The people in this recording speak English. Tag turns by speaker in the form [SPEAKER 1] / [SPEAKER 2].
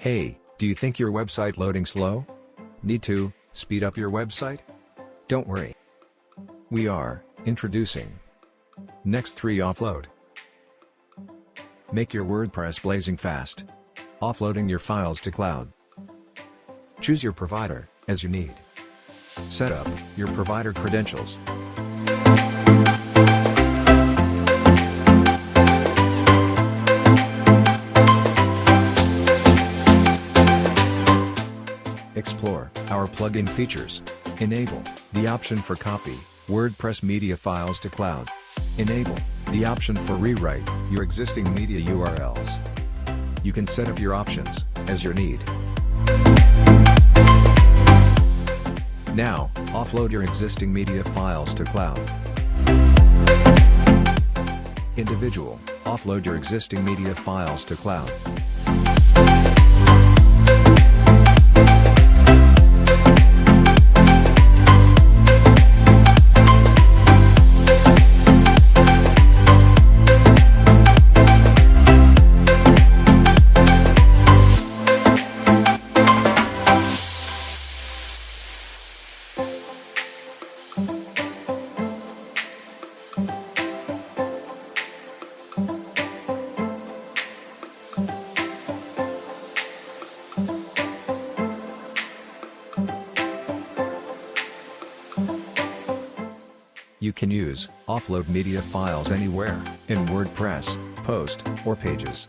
[SPEAKER 1] Hey, do you think your website loading slow? Need to speed up your website? Don't worry. We are introducing Next3 Offload. Make your WordPress blazing fast. Offloading your files to cloud. Choose your provider as you need. Set up your provider credentials. Explore our plugin features. Enable the option for copy WordPress media files to cloud. Enable the option for rewrite your existing media URLs. You can set up your options as your need. Now, offload your existing media files to cloud. Individual, offload your existing media files to cloud. You can use offload media files anywhere in WordPress, post, or pages.